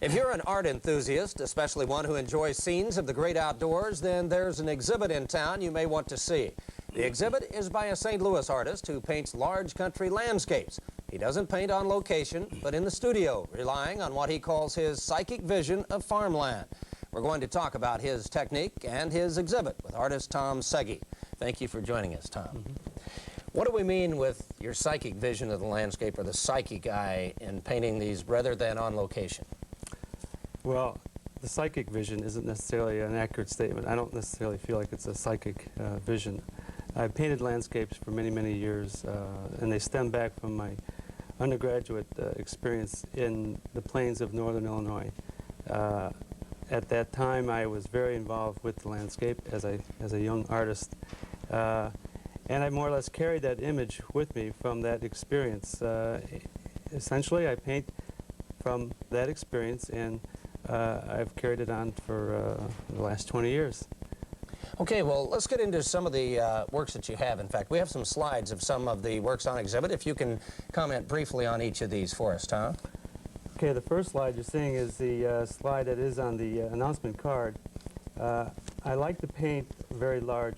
If you're an art enthusiast, especially one who enjoys scenes of the great outdoors, then there's an exhibit in town you may want to see. The exhibit is by a St. Louis artist who paints large country landscapes. He doesn't paint on location, but in the studio, relying on what he calls his psychic vision of farmland. We're going to talk about his technique and his exhibit with artist Tom Seghi. Thank you for joining us, Tom. What do we mean with your psychic vision of the landscape, or the psychic eye in painting these rather than on location? Well, the psychic vision isn't necessarily an accurate statement. I don't necessarily feel like it's a psychic vision. I've painted landscapes for many, many years, and they stem back from my undergraduate experience in the plains of northern Illinois. At that time, I was very involved with the landscape as a young artist, and I more or less carried that image with me from that experience. Essentially, I paint from that experience, and I've carried it on for the last 20 years. Okay, well, let's get into some of the works that you have. In fact, we have some slides of some of the works on exhibit. If you can comment briefly on each of these for us, Tom. Okay, the first slide you're seeing is the slide that is on the announcement card. I like to paint very large,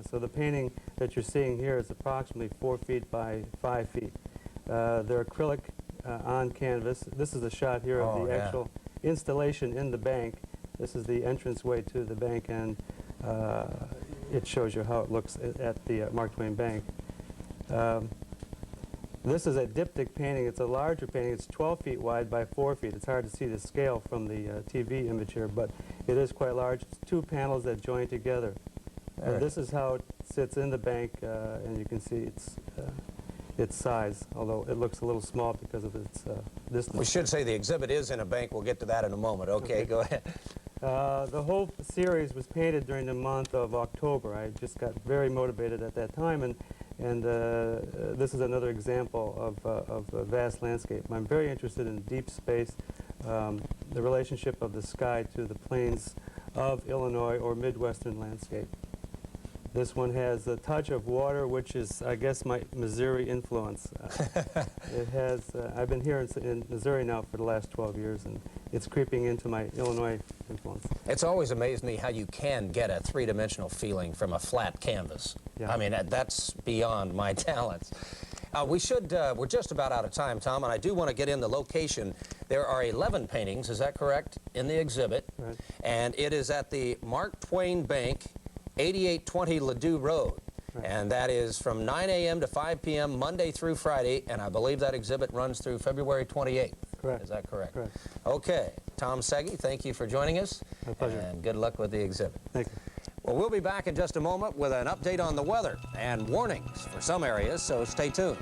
so the painting that you're seeing here is approximately 4 feet by 5 feet. They're acrylic on canvas. This is a shot here of the actual installation in the bank. This is the entranceway to the bank, and it shows you how it looks at the Mark Twain Bank. This is a diptych painting. It's a larger painting. It's 12 feet wide by 4 feet. It's hard to see the scale from the TV image here, but it is quite large. It's 2 panels that join together. This is how it sits in the bank, and you can see its size, although it looks a little small because of its distance. We should say the exhibit is in a bank. We'll get to that in a moment. Okay, go ahead. The whole series was painted during the month of October. I just got very motivated at that time, and this is another example of a vast landscape. I'm very interested in deep space, the relationship of the sky to the plains of Illinois or Midwestern landscape. This one has a touch of water, which is, I guess, my Missouri influence. It has, I've been here in Missouri now for the last 12 years, and it's creeping into my Illinois influence. It's always amazed me how you can get a three-dimensional feeling from a flat canvas. Yeah. I mean, that's beyond my talents. We're just about out of time, Tom, and I do want to get in the location. There are 11 paintings, is that correct, in the exhibit? Right. And it is at the Mark Twain Bank, 8820 Ladue Road. Right. And that is from 9 a.m. to 5 p.m. Monday through Friday, and I believe that exhibit runs through February 28th. Correct. Is that correct? Correct. Okay. Tom Seghi, thank you for joining us. My pleasure. And good luck with the exhibit. Thank you. Well, we'll be back in just a moment with an update on the weather and warnings for some areas, so stay tuned.